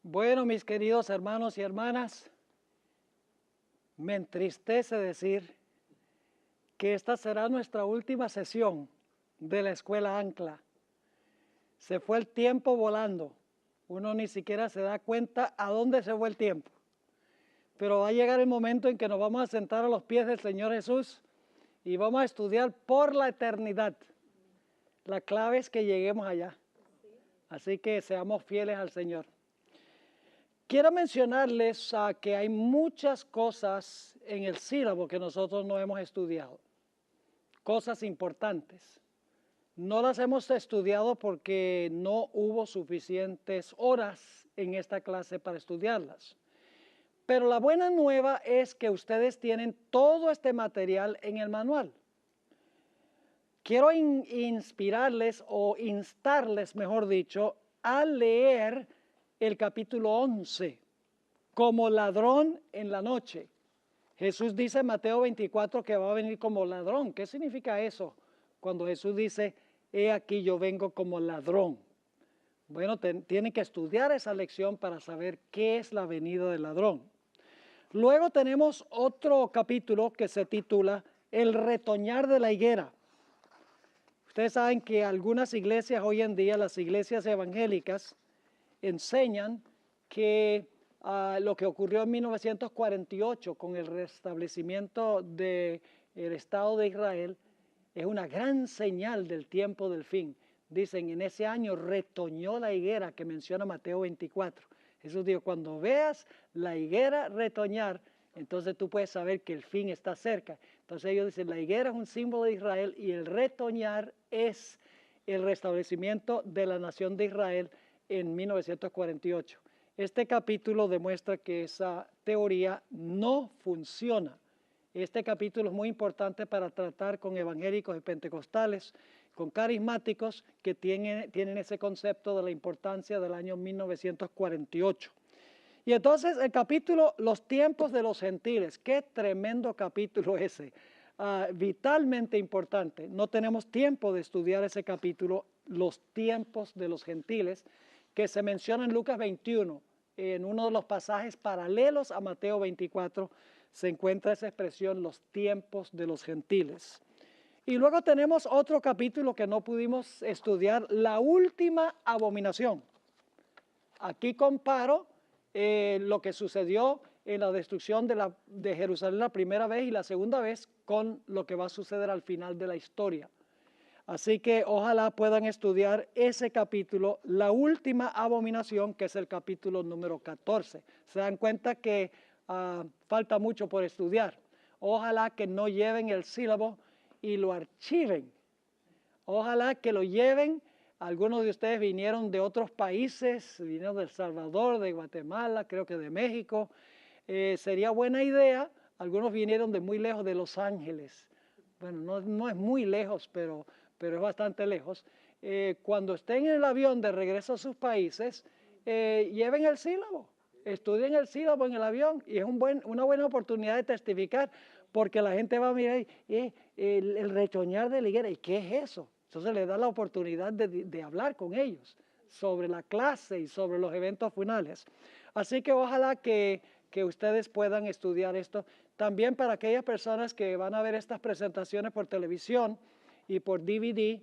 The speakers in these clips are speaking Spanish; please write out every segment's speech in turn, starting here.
Bueno, mis queridos hermanos y hermanas, me entristece decir que esta será nuestra última sesión de la Escuela Ancla. Se fue el tiempo volando. Uno ni siquiera se da cuenta a dónde se fue el tiempo. Pero va a llegar el momento en que nos vamos a sentar a los pies del Señor Jesús y vamos a estudiar por la eternidad. La clave es que lleguemos allá. Así que seamos fieles al Señor. Quiero mencionarles que hay muchas cosas en el sílabo que nosotros no hemos estudiado. Cosas importantes. No las hemos estudiado porque no hubo suficientes horas en esta clase para estudiarlas. Pero la buena nueva es que ustedes tienen todo este material en el manual. Quiero inspirarles o instarles, mejor dicho, a leer el capítulo 11, como ladrón en la noche. Jesús dice en Mateo 24 que va a venir como ladrón. ¿Qué significa eso? Cuando Jesús dice, he aquí yo vengo como ladrón. Bueno, tienen que estudiar esa lección para saber qué es la venida del ladrón. Luego tenemos otro capítulo que se titula El retoñar de la higuera. Ustedes saben que algunas iglesias hoy en día, las iglesias evangélicas, enseñan que lo que ocurrió en 1948 con el restablecimiento del Estado de Israel es una gran señal del tiempo del fin. Dicen, en ese año retoñó la higuera que menciona Mateo 24. Jesús dijo, cuando veas la higuera retoñar, entonces tú puedes saber que el fin está cerca. Entonces ellos dicen, la higuera es un símbolo de Israel y el retoñar es el restablecimiento de la nación de Israel en 1948. Este capítulo demuestra que esa teoría no funciona. Este capítulo es muy importante para tratar con evangélicos y pentecostales, con carismáticos que tienen ese concepto de la importancia del año 1948. Y entonces el capítulo, los tiempos de los gentiles, qué tremendo capítulo ese, vitalmente importante. No tenemos tiempo de estudiar ese capítulo, los tiempos de los gentiles, que se menciona en Lucas 21, en uno de los pasajes paralelos a Mateo 24, se encuentra esa expresión, los tiempos de los gentiles. Y luego tenemos otro capítulo que no pudimos estudiar, la última abominación. Aquí comparo lo que sucedió en la destrucción de Jerusalén la primera vez y la segunda vez con lo que va a suceder al final de la historia. Así que ojalá puedan estudiar ese capítulo, la última abominación, que es el capítulo número 14. Se dan cuenta que falta mucho por estudiar. Ojalá que no lleven el sílabo y lo archiven. Ojalá que lo lleven. Algunos de ustedes vinieron de otros países, vinieron de El Salvador, de Guatemala, creo que de México. Sería buena idea. Algunos vinieron de muy lejos, de Los Ángeles. Bueno, no es muy lejos, pero es bastante lejos. Cuando estén en el avión de regreso a sus países, lleven el sílabo, estudien el sílabo en el avión y es una buena oportunidad de testificar, porque la gente va a mirar el retoñar de la higuera. ¿Y qué es eso? Entonces les da la oportunidad de hablar con ellos sobre la clase y sobre los eventos finales. Así que ojalá que ustedes puedan estudiar esto. También para aquellas personas que van a ver estas presentaciones por televisión y por DVD,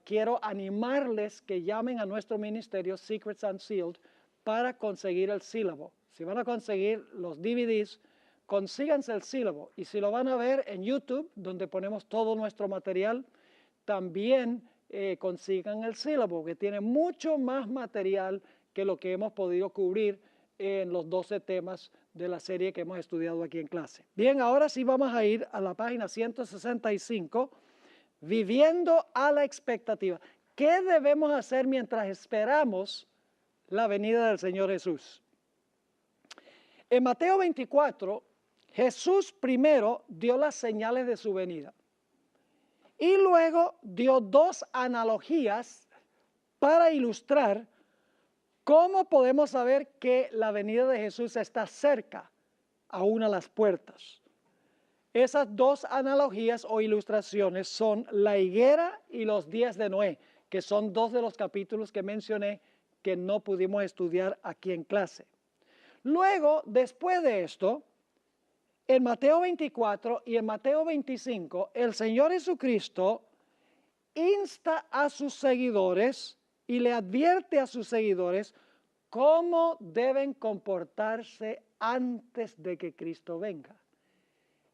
quiero animarles que llamen a nuestro ministerio Secrets Unsealed para conseguir el sílabo. Si van a conseguir los DVDs, consíganse el sílabo. Y si lo van a ver en YouTube, donde ponemos todo nuestro material, también consigan el sílabo, que tiene mucho más material que lo que hemos podido cubrir en los 12 temas de la serie que hemos estudiado aquí en clase. Bien, ahora sí vamos a ir a la página 165, viviendo a la expectativa. ¿Qué debemos hacer mientras esperamos la venida del Señor Jesús? En Mateo 24, Jesús primero dio las señales de su venida y luego dio dos analogías para ilustrar cómo podemos saber que la venida de Jesús está cerca, aún a las puertas. Esas dos analogías o ilustraciones son la higuera y los días de Noé, que son dos de los capítulos que mencioné que no pudimos estudiar aquí en clase. Luego, después de esto, en Mateo 24 y en Mateo 25, el Señor Jesucristo insta a sus seguidores y le advierte a sus seguidores cómo deben comportarse antes de que Cristo venga.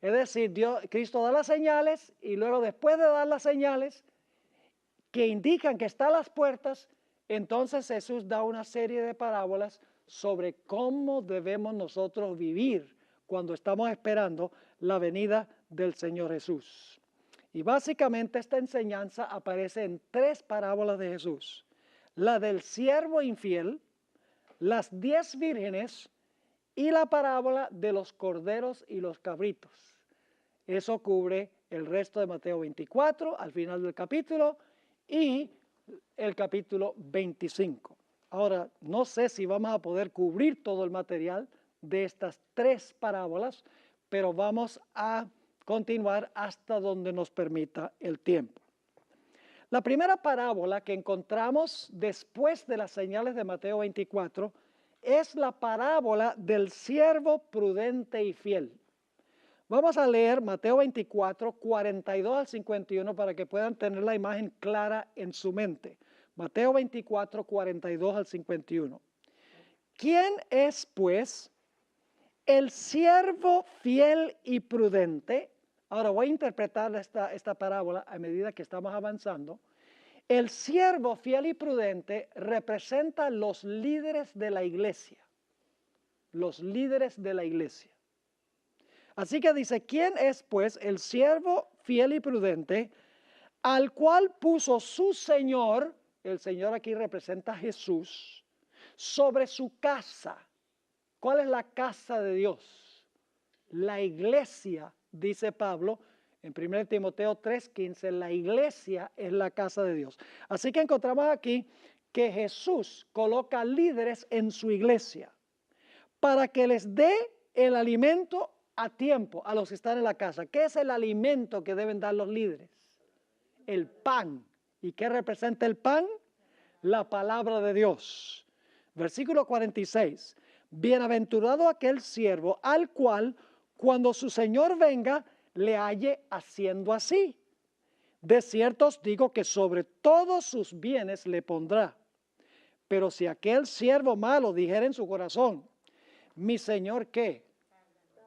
Es decir, Cristo da las señales y luego después de dar las señales que indican que está a las puertas, entonces Jesús da una serie de parábolas sobre cómo debemos nosotros vivir cuando estamos esperando la venida del Señor Jesús. Y básicamente esta enseñanza aparece en 3 parábolas de Jesús. La del siervo infiel, las 10 vírgenes y la parábola de los corderos y los cabritos. Eso cubre el resto de Mateo 24 al final del capítulo y el capítulo 25. Ahora, no sé si vamos a poder cubrir todo el material de estas 3 parábolas, pero vamos a continuar hasta donde nos permita el tiempo. La primera parábola que encontramos después de las señales de Mateo 24 es la parábola del siervo prudente y fiel. Vamos a leer Mateo 24, 42 al 51 para que puedan tener la imagen clara en su mente. Mateo 24, 42 al 51. ¿Quién es, pues, el siervo fiel y prudente? Ahora voy a interpretar esta parábola a medida que estamos avanzando. El siervo fiel y prudente representa los líderes de la iglesia. Los líderes de la iglesia. Así que dice, ¿quién es pues el siervo fiel y prudente al cual puso su Señor, el Señor aquí representa a Jesús, sobre su casa? ¿Cuál es la casa de Dios? La iglesia, dice Pablo en 1 Timoteo 3:15, la iglesia es la casa de Dios. Así que encontramos aquí que Jesús coloca líderes en su iglesia para que les dé el alimento a tiempo a los que están en la casa. ¿Qué es el alimento que deben dar los líderes? El pan. ¿Y qué representa el pan? La palabra de Dios. Versículo 46. Bienaventurado aquel siervo al cual cuando su Señor venga le halle haciendo así. De cierto os digo que sobre todos sus bienes le pondrá. Pero si aquel siervo malo dijera en su corazón, mi Señor, ¿qué?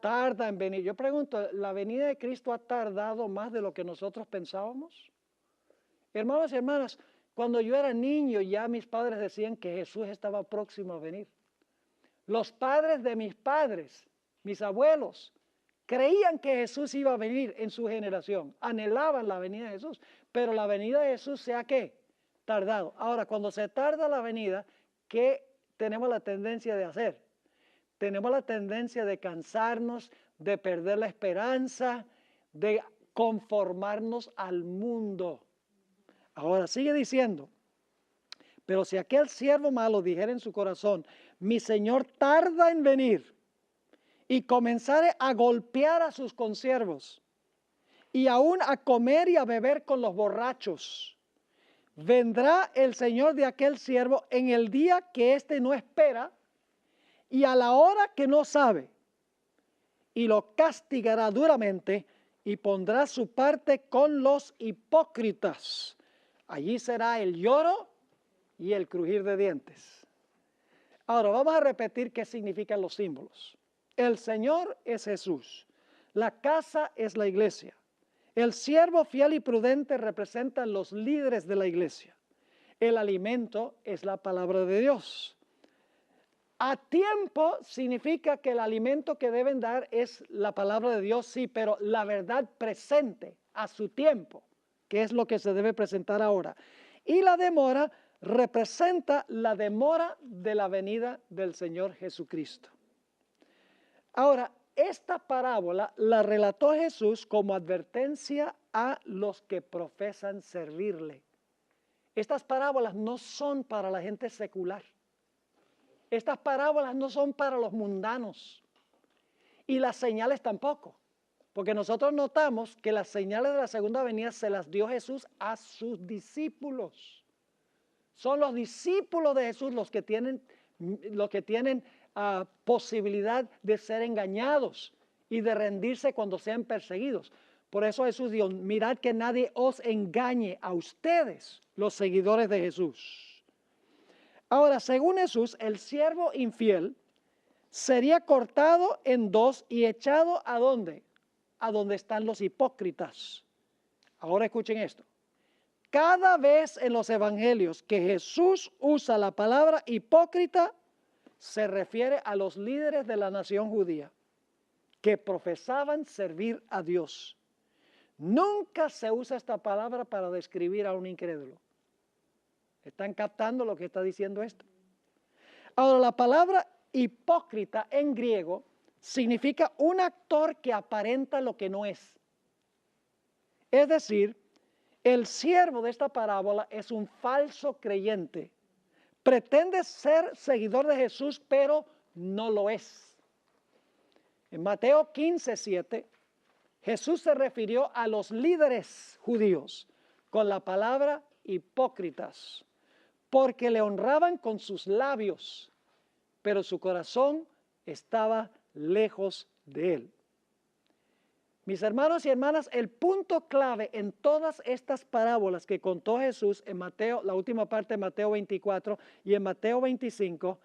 Tarda en venir. Yo pregunto, ¿la venida de Cristo ha tardado más de lo que nosotros pensábamos? Hermanos y hermanas, cuando yo era niño ya mis padres decían que Jesús estaba próximo a venir. Los padres de mis padres, mis abuelos, creían que Jesús iba a venir en su generación. Anhelaban la venida de Jesús, pero la venida de Jesús se ha ¿qué? Tardado. Ahora, cuando se tarda la venida, ¿qué tenemos la tendencia de hacer? Tenemos la tendencia de cansarnos, de perder la esperanza, de conformarnos al mundo. Ahora sigue diciendo, pero si aquel siervo malo dijera en su corazón, mi Señor tarda en venir, y comenzare a golpear a sus consiervos, y aún a comer y a beber con los borrachos, vendrá el Señor de aquel siervo en el día que éste no espera, y a la hora que no sabe, y lo castigará duramente y pondrá su parte con los hipócritas. Allí será el lloro y el crujir de dientes. Ahora vamos a repetir qué significan los símbolos. El Señor es Jesús. La casa es la iglesia. El siervo fiel y prudente representan los líderes de la iglesia. El alimento es la palabra de Dios. A tiempo significa que el alimento que deben dar es la palabra de Dios, sí, pero la verdad presente a su tiempo, que es lo que se debe presentar ahora. Y la demora representa la demora de la venida del Señor Jesucristo. Ahora, esta parábola la relató Jesús como advertencia a los que profesan servirle. Estas parábolas no son para la gente secular. Estas parábolas no son para los mundanos y las señales tampoco, porque nosotros notamos que las señales de la segunda venida se las dio Jesús a sus discípulos. Son los discípulos de Jesús los que tienen posibilidad de ser engañados y de rendirse cuando sean perseguidos. Por eso Jesús dijo, mirad que nadie os engañe a ustedes, los seguidores de Jesús. Ahora, según Jesús, el siervo infiel sería cortado en dos y echado ¿a dónde? A donde están los hipócritas. Ahora escuchen esto. Cada vez en los evangelios que Jesús usa la palabra hipócrita, se refiere a los líderes de la nación judía que profesaban servir a Dios. Nunca se usa esta palabra para describir a un incrédulo. ¿Están captando lo que está diciendo esto? Ahora, la palabra hipócrita en griego significa un actor que aparenta lo que no es. Es decir, el siervo de esta parábola es un falso creyente. Pretende ser seguidor de Jesús, pero no lo es. En Mateo 15:7, Jesús se refirió a los líderes judíos con la palabra hipócritas, porque le honraban con sus labios, pero su corazón estaba lejos de él. Mis hermanos y hermanas, el punto clave en todas estas parábolas que contó Jesús en Mateo, la última parte de Mateo 24 y en Mateo 25,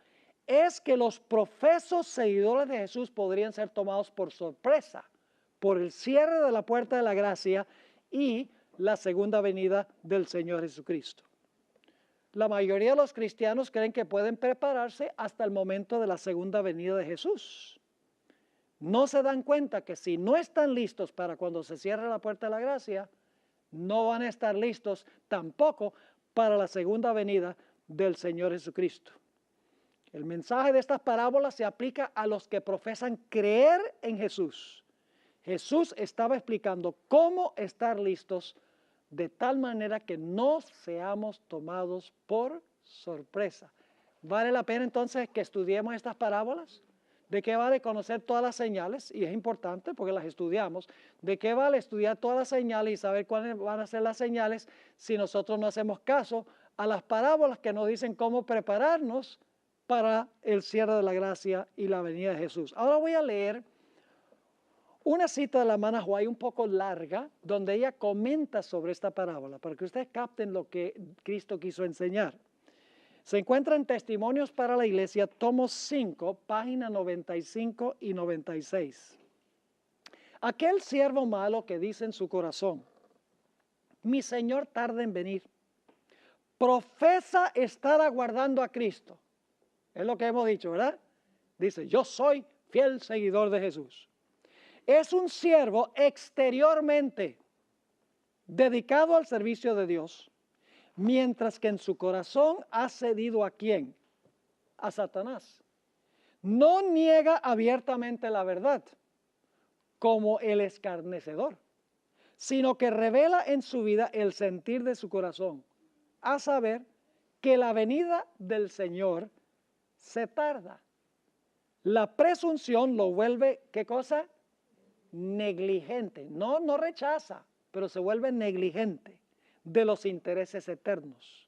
es que los profesos seguidores de Jesús podrían ser tomados por sorpresa por el cierre de la puerta de la gracia y la segunda venida del Señor Jesucristo. La mayoría de los cristianos creen que pueden prepararse hasta el momento de la segunda venida de Jesús. No se dan cuenta que si no están listos para cuando se cierre la puerta de la gracia, no van a estar listos tampoco para la segunda venida del Señor Jesucristo. El mensaje de estas parábolas se aplica a los que profesan creer en Jesús. Jesús estaba explicando cómo estar listos de tal manera que no seamos tomados por sorpresa. ¿Vale la pena entonces que estudiemos estas parábolas? ¿De qué vale conocer todas las señales? Y es importante porque las estudiamos. ¿De qué vale estudiar todas las señales y saber cuáles van a ser las señales si nosotros no hacemos caso a las parábolas que nos dicen cómo prepararnos para el cierre de la gracia y la venida de Jesús? Ahora voy a leer una cita de la hermana White un poco larga, donde ella comenta sobre esta parábola, para que ustedes capten lo que Cristo quiso enseñar. Se encuentra en Testimonios para la Iglesia, tomo 5, páginas 95 y 96. Aquel siervo malo que dice en su corazón, mi Señor tarda en venir, profesa estar aguardando a Cristo. Es lo que hemos dicho, ¿verdad? Dice, yo soy fiel seguidor de Jesús. Es un siervo exteriormente dedicado al servicio de Dios, mientras que en su corazón ha cedido ¿a quién? A Satanás. No niega abiertamente la verdad, como el escarnecedor, sino que revela en su vida el sentir de su corazón, a saber que la venida del Señor se tarda. La presunción lo vuelve, ¿qué cosa? Negligente. No rechaza, pero se vuelve negligente de los intereses eternos.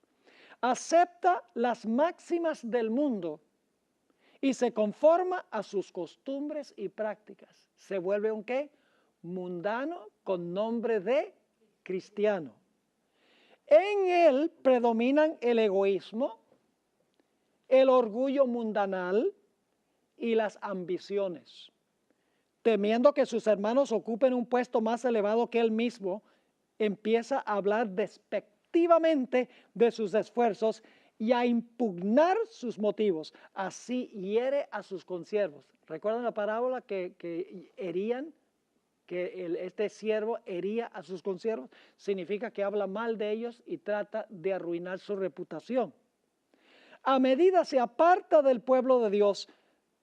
Acepta las máximas del mundo y se conforma a sus costumbres y prácticas. Se vuelve un ¿qué? Mundano con nombre de cristiano. En él predominan el egoísmo, el orgullo mundanal y las ambiciones. Temiendo que sus hermanos ocupen un puesto más elevado que él mismo, empieza a hablar despectivamente de sus esfuerzos y a impugnar sus motivos. Así hiere a sus consiervos. ¿Recuerdan la parábola que herían? Que este siervo hería a sus consiervos. Significa que habla mal de ellos y trata de arruinar su reputación. A medida se aparta del pueblo de Dios,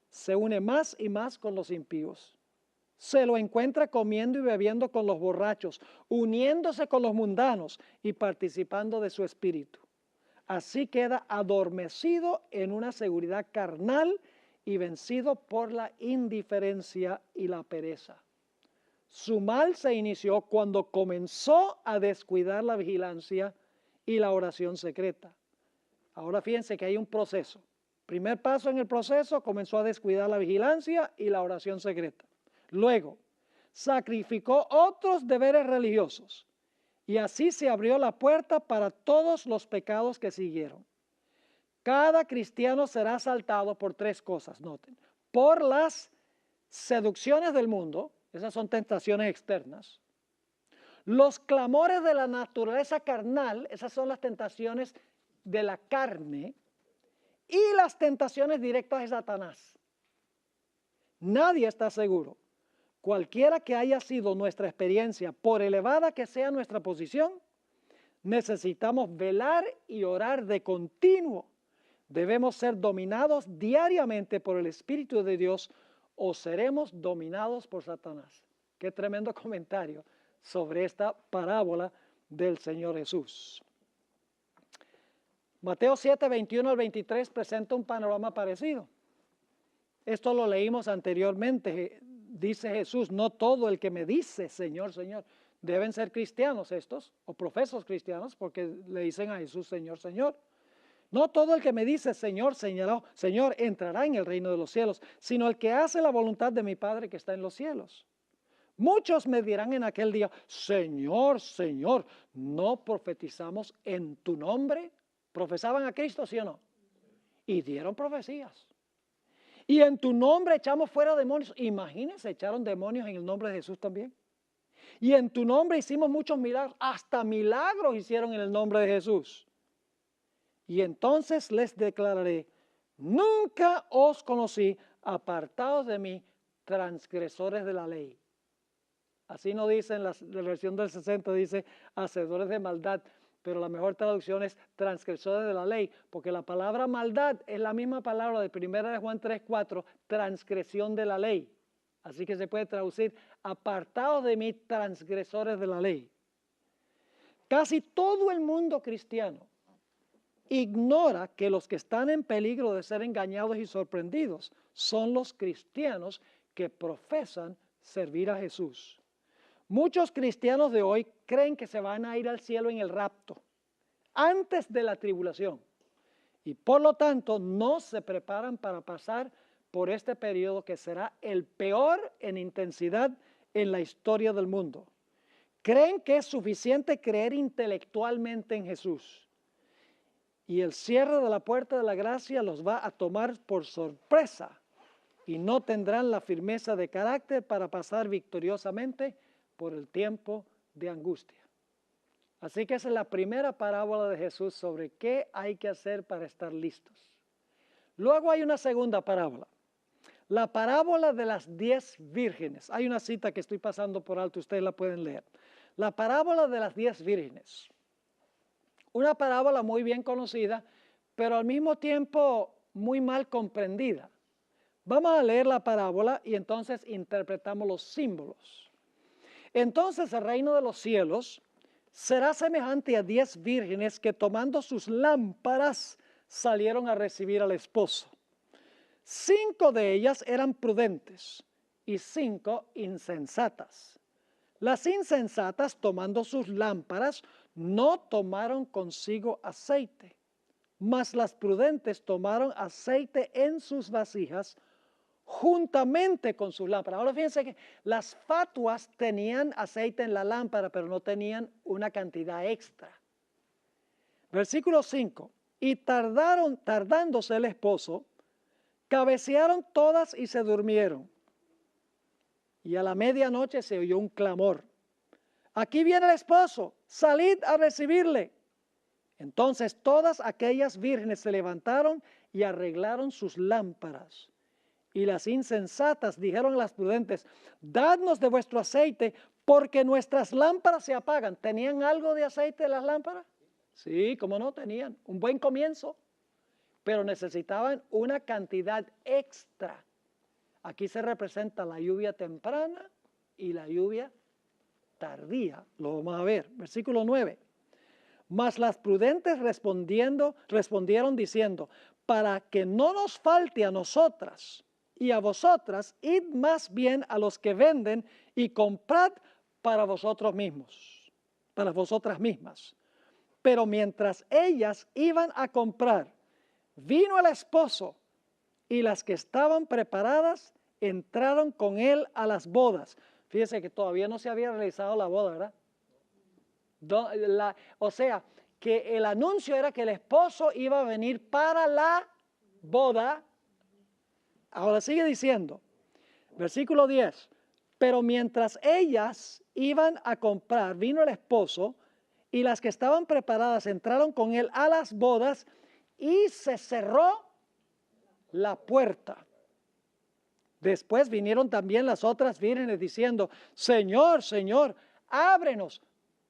se une más y más con los impíos. Se lo encuentra comiendo y bebiendo con los borrachos, uniéndose con los mundanos y participando de su espíritu. Así queda adormecido en una seguridad carnal y vencido por la indiferencia y la pereza. Su mal se inició cuando comenzó a descuidar la vigilancia y la oración secreta. Ahora fíjense que hay un proceso. Primer paso en el proceso, comenzó a descuidar la vigilancia y la oración secreta. Luego, sacrificó otros deberes religiosos y así se abrió la puerta para todos los pecados que siguieron. Cada cristiano será asaltado por tres cosas, noten. Por las seducciones del mundo, esas son tentaciones externas. Los clamores de la naturaleza carnal, esas son las tentaciones de la carne. Y las tentaciones directas de Satanás. Nadie está seguro. Cualquiera que haya sido nuestra experiencia, por elevada que sea nuestra posición, necesitamos velar y orar de continuo. Debemos ser dominados diariamente por el Espíritu de Dios o seremos dominados por Satanás. Qué tremendo comentario sobre esta parábola del Señor Jesús. Mateo 7, 21 al 23 presenta un panorama parecido. Esto lo leímos anteriormente. Dice Jesús, no todo el que me dice Señor, Señor, deben ser cristianos estos, o profesos cristianos, porque le dicen a Jesús Señor, Señor. No todo el que me dice Señor, Señor, entrará en el reino de los cielos, sino el que hace la voluntad de mi Padre que está en los cielos. Muchos me dirán en aquel día, Señor, Señor, ¿no profetizamos en tu nombre? ¿Profesaban a Cristo, sí o no? Y dieron profecías. Y en tu nombre echamos fuera demonios. Imagínense, echaron demonios en el nombre de Jesús también. Y en tu nombre hicimos muchos milagros. Hasta milagros hicieron en el nombre de Jesús. Y entonces les declararé, nunca os conocí, apartados de mí, transgresores de la ley. Así no dice en la versión del 60, dice hacedores de maldad. Pero la mejor traducción es transgresores de la ley, porque la palabra maldad es la misma palabra de 1 Juan 3:4, transgresión de la ley. Así que se puede traducir, apartados de mí, transgresores de la ley. Casi todo el mundo cristiano ignora que los que están en peligro de ser engañados y sorprendidos son los cristianos que profesan servir a Jesús. Muchos cristianos de hoy creen que se van a ir al cielo en el rapto, antes de la tribulación. Y por lo tanto no se preparan para pasar por este periodo que será el peor en intensidad en la historia del mundo. Creen que es suficiente creer intelectualmente en Jesús. Y el cierre de la puerta de la gracia los va a tomar por sorpresa y no tendrán la firmeza de carácter para pasar victoriosamente por el tiempo de angustia. Así que esa es la primera parábola de Jesús sobre qué hay que hacer para estar listos. Luego hay una segunda parábola, la parábola de las 10 vírgenes. Hay una cita que estoy pasando por alto, ustedes la pueden leer. La parábola de las 10 vírgenes. Una parábola muy bien conocida, pero al mismo tiempo muy mal comprendida. Vamos a leer la parábola y entonces interpretamos los símbolos. Entonces el reino de los cielos será semejante a 10 vírgenes que tomando sus lámparas salieron a recibir al esposo. 5 de ellas eran prudentes y 5 insensatas. Las insensatas, tomando sus lámparas, no tomaron consigo aceite, mas las prudentes tomaron aceite en sus vasijas juntamente con sus lámparas. Ahora fíjense que las fatuas tenían aceite en la lámpara, pero no tenían una cantidad extra. Versículo 5. Y tardándose el esposo, cabecearon todas y se durmieron. Y a la medianoche se oyó un clamor. Aquí viene el esposo, salid a recibirle. Entonces todas aquellas vírgenes se levantaron y arreglaron sus lámparas. Y las insensatas dijeron a las prudentes, dadnos de vuestro aceite, porque nuestras lámparas se apagan. ¿Tenían algo de aceite en las lámparas? Sí, cómo no, tenían un buen comienzo, pero necesitaban una cantidad extra. Aquí se representa la lluvia temprana y la lluvia tardía. Lo vamos a ver. Versículo 9. Mas las prudentes respondieron diciendo, para que no nos falte a nosotras y a vosotras, id más bien a los que venden y comprad para vosotros mismos, para vosotras mismas. Pero mientras ellas iban a comprar, vino el esposo, y las que estaban preparadas entraron con él a las bodas. Fíjese que todavía no se había realizado la boda, ¿verdad? O sea, que el anuncio era que el esposo iba a venir para la boda. Ahora sigue diciendo, versículo 10, pero mientras ellas iban a comprar, vino el esposo, y las que estaban preparadas entraron con él a las bodas, y se cerró la puerta. Después vinieron también las otras vírgenes diciendo, Señor, Señor, ábrenos.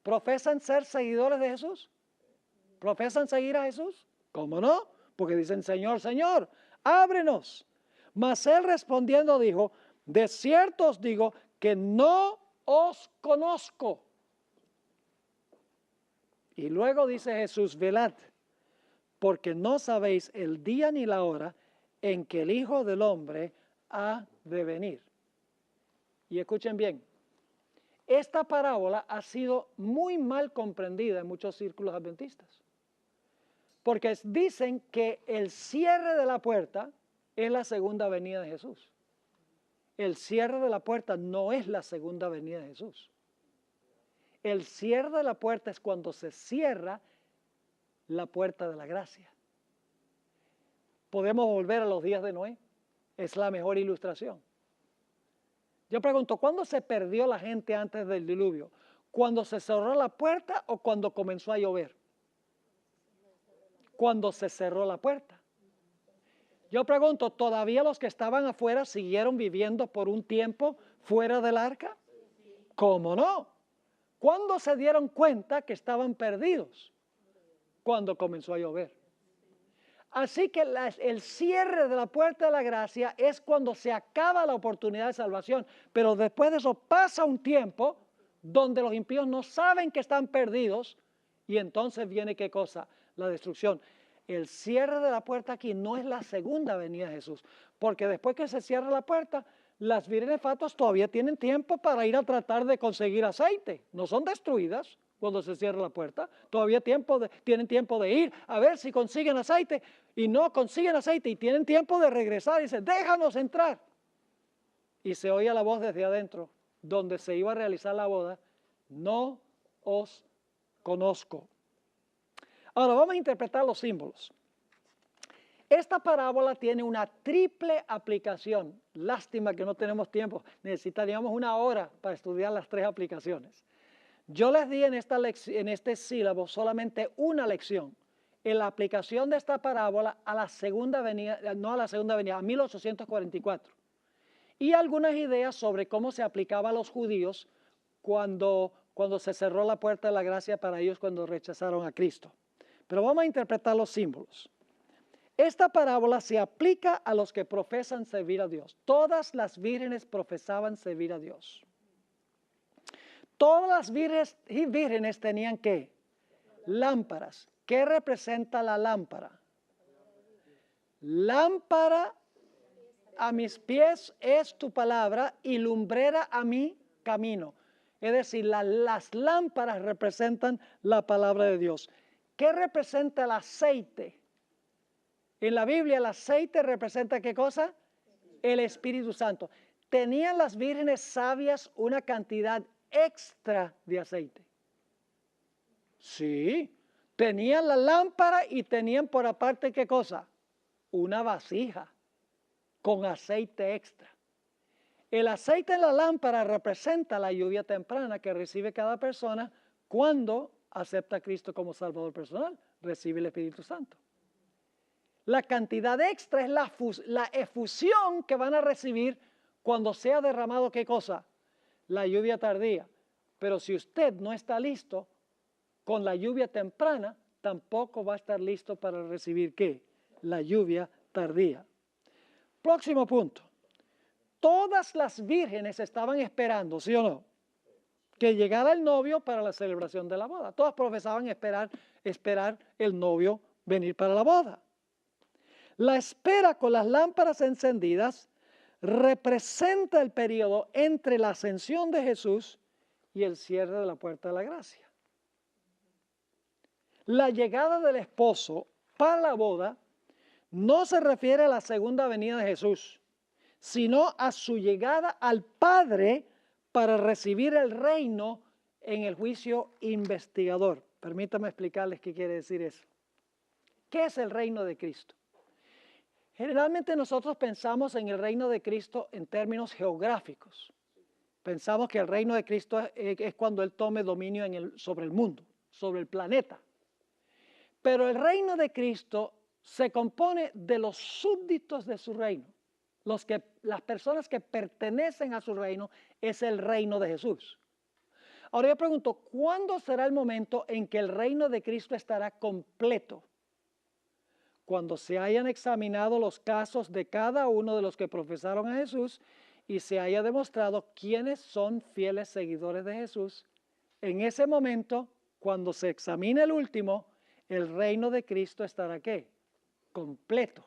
¿Profesan ser seguidores de Jesús? ¿Profesan seguir a Jesús? ¿Cómo no? Porque dicen, Señor, Señor, ábrenos. Mas él respondiendo dijo, de cierto os digo que no os conozco. Y luego dice Jesús, velad, porque no sabéis el día ni la hora en que el Hijo del Hombre ha de venir. Y escuchen bien, esta parábola ha sido muy mal comprendida en muchos círculos adventistas, porque dicen que el cierre de la puerta es la segunda venida de Jesús. El cierre de la puerta no es la segunda venida de Jesús. El cierre de la puerta es cuando se cierra la puerta de la gracia. Podemos volver a los días de Noé. Es la mejor ilustración. Yo pregunto, ¿cuándo se perdió la gente antes del diluvio? ¿Cuando se cerró la puerta o cuando comenzó a llover? Cuando se cerró la puerta. Yo pregunto, ¿todavía los que estaban afuera siguieron viviendo por un tiempo fuera del arca? ¿Cómo no? ¿Cuándo se dieron cuenta que estaban perdidos? Cuando comenzó a llover. Así que el cierre de la puerta de la gracia es cuando se acaba la oportunidad de salvación. Pero después de eso pasa un tiempo donde los impíos no saben que están perdidos y entonces viene ¿qué cosa? La destrucción. El cierre de la puerta aquí no es la segunda venida de Jesús, porque después que se cierra la puerta, las vírgenes fatuas todavía tienen tiempo para ir a tratar de conseguir aceite. No son destruidas cuando se cierra la puerta. Todavía tienen tiempo de ir a ver si consiguen aceite y no consiguen aceite y tienen tiempo de regresar y dicen, déjanos entrar. Y se oía la voz desde adentro, donde se iba a realizar la boda, no os conozco. Ahora vamos a interpretar los símbolos. Esta parábola tiene una triple aplicación. Lástima que no tenemos tiempo. Necesitaríamos una hora para estudiar las tres aplicaciones. Yo les di en este sílabo solamente una lección en la aplicación de esta parábola a la segunda venida, no a la segunda venida, a 1844. Y algunas ideas sobre cómo se aplicaba a los judíos cuando se cerró la puerta de la gracia para ellos cuando rechazaron a Cristo. Pero vamos a interpretar los símbolos. Esta parábola se aplica a los que profesan servir a Dios. Todas las vírgenes profesaban servir a Dios. Todas las vírgenes tenían ¿qué? Lámparas. ¿Qué representa la lámpara? Lámpara a mis pies es tu palabra y lumbrera a mi camino. Es decir, las lámparas representan la palabra de Dios. ¿Qué representa el aceite? En la Biblia el aceite representa ¿qué cosa? El Espíritu Santo. ¿Tenían las vírgenes sabias una cantidad extra de aceite? Sí. Tenían la lámpara y tenían por aparte ¿qué cosa? Una vasija con aceite extra. El aceite en la lámpara representa la lluvia temprana que recibe cada persona cuando acepta a Cristo como Salvador personal, recibe el Espíritu Santo. La cantidad extra es la efusión que van a recibir cuando sea derramado, ¿qué cosa? La lluvia tardía. Pero si usted no está listo con la lluvia temprana, tampoco va a estar listo para recibir, ¿qué? La lluvia tardía. Próximo punto. Todas las vírgenes estaban esperando, ¿sí o no? Que llegara el novio para la celebración de la boda. Todas profesaban esperar el novio venir para la boda. La espera con las lámparas encendidas representa el periodo entre la ascensión de Jesús y el cierre de la puerta de la gracia. La llegada del esposo para la boda no se refiere a la segunda venida de Jesús, sino a su llegada al Padre para recibir el reino en el juicio investigador. Permítame explicarles qué quiere decir eso. ¿Qué es el reino de Cristo? Generalmente nosotros pensamos en el reino de Cristo en términos geográficos. Pensamos que el reino de Cristo es cuando Él tome dominio sobre el mundo, sobre el planeta. Pero el reino de Cristo se compone de los súbditos de su reino. Las personas que pertenecen a su reino es el reino de Jesús. Ahora yo pregunto, ¿cuándo será el momento en que el reino de Cristo estará completo? Cuando se hayan examinado los casos de cada uno de los que profesaron a Jesús y se haya demostrado quiénes son fieles seguidores de Jesús. En ese momento, cuando se examine el último, el reino de Cristo estará ¿qué? Completo.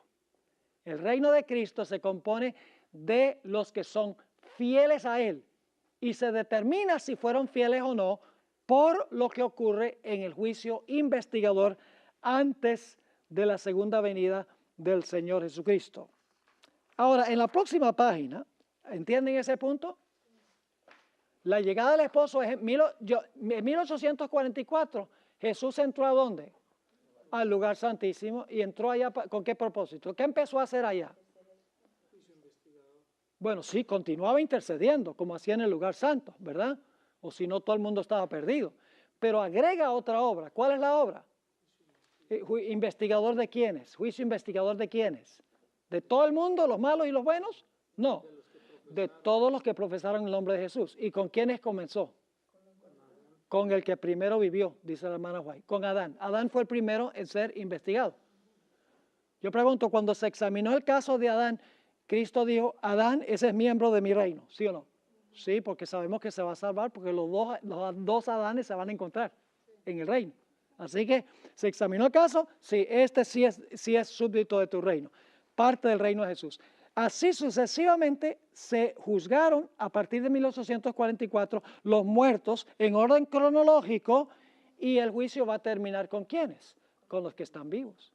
El reino de Cristo se compone de los que son fieles a Él y se determina si fueron fieles o no por lo que ocurre en el juicio investigador antes de la segunda venida del Señor Jesucristo. Ahora, en la próxima página, ¿entienden ese punto? La llegada del esposo es en 1844. Jesús entró ¿a dónde? Al lugar santísimo y entró allá ¿con qué propósito? ¿Qué empezó a hacer allá? Bueno, sí, continuaba intercediendo como hacía en el lugar santo, ¿verdad? O si no, todo el mundo estaba perdido. Pero agrega otra obra. ¿Cuál es la obra? ¿Investigador de quiénes? ¿Juicio investigador de quiénes? ¿De todo el mundo, los malos y los buenos? No, de todos los que profesaron el nombre de Jesús. ¿Y con quiénes comenzó? Con el que primero vivió, dice la hermana White, con Adán. Adán fue el primero en ser investigado. Yo pregunto, cuando se examinó el caso de Adán, Cristo dijo, Adán, ese es miembro de mi reino, ¿sí o no? Sí, porque sabemos que se va a salvar, porque los dos Adanes se van a encontrar en el reino. Así que se examinó el caso, sí, este sí es súbdito de tu reino, parte del reino de Jesús. Así sucesivamente se juzgaron a partir de 1844 los muertos en orden cronológico y el juicio va a terminar ¿con quiénes? Con los que están vivos.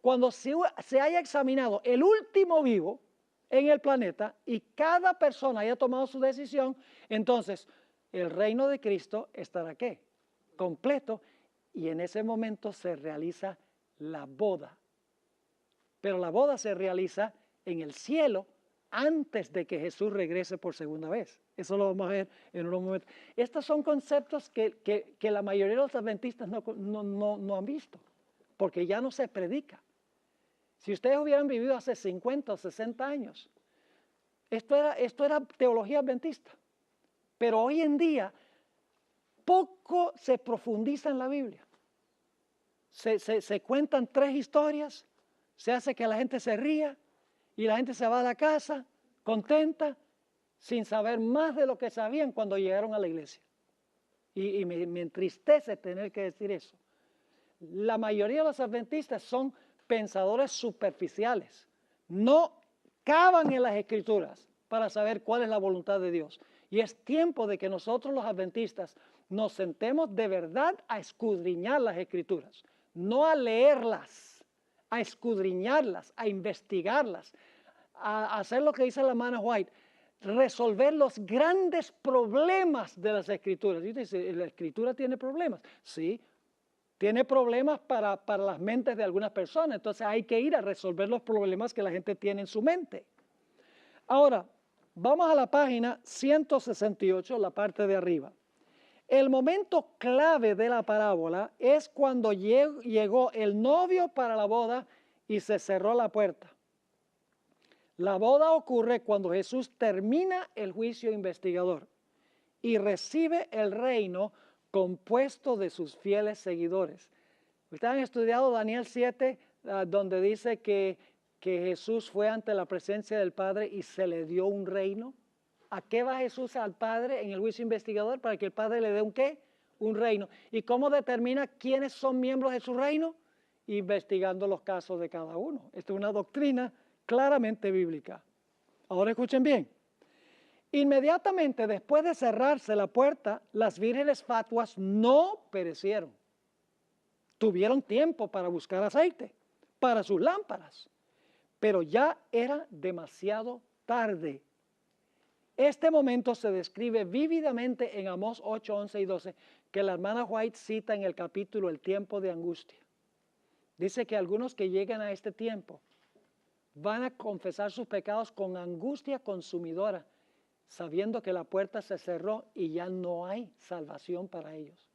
Cuando se haya examinado el último vivo en el planeta y cada persona haya tomado su decisión, entonces el reino de Cristo estará ¿qué? Completo. Y en ese momento se realiza la boda. Pero la boda se realiza en el cielo antes de que Jesús regrese por segunda vez. Eso lo vamos a ver en unos momentos. Estos son conceptos que la mayoría de los adventistas no han visto, porque ya no se predica. Si ustedes hubieran vivido hace 50 o 60 años, esto era teología adventista. Pero hoy en día poco se profundiza en la Biblia. Se cuentan 3 historias, se hace que la gente se ría y la gente se va a la casa contenta sin saber más de lo que sabían cuando llegaron a la iglesia. Y me entristece tener que decir eso. La mayoría de los adventistas son pensadores superficiales. No cavan en las escrituras para saber cuál es la voluntad de Dios. Y es tiempo de que nosotros los adventistas nos sentemos de verdad a escudriñar las escrituras, no a leerlas, a escudriñarlas, a investigarlas, a hacer lo que dice la hermana White, resolver los grandes problemas de las escrituras. Y usted dice, ¿la escritura tiene problemas? Sí, tiene problemas para las mentes de algunas personas, entonces hay que ir a resolver los problemas que la gente tiene en su mente. Ahora, vamos a la página 168, la parte de arriba. El momento clave de la parábola es cuando llegó el novio para la boda y se cerró la puerta. La boda ocurre cuando Jesús termina el juicio investigador y recibe el reino compuesto de sus fieles seguidores. Ustedes han estudiado Daniel 7, donde dice que Jesús fue ante la presencia del Padre y se le dio un reino. ¿A qué va Jesús al Padre en el juicio investigador? Para que el Padre le dé un ¿qué? Un reino. ¿Y cómo determina quiénes son miembros de su reino? Investigando los casos de cada uno. Esta es una doctrina claramente bíblica. Ahora escuchen bien. Inmediatamente después de cerrarse la puerta, las vírgenes fatuas no perecieron. tuvieron tiempo para buscar aceite para sus lámparas, pero ya era demasiado tarde. Este momento se describe vívidamente en Amós 8, 11 y 12, que la hermana White cita en el capítulo El tiempo de angustia. Dice que algunos que lleguen a este tiempo van a confesar sus pecados con angustia consumidora, sabiendo que la puerta se cerró y ya no hay salvación para ellos.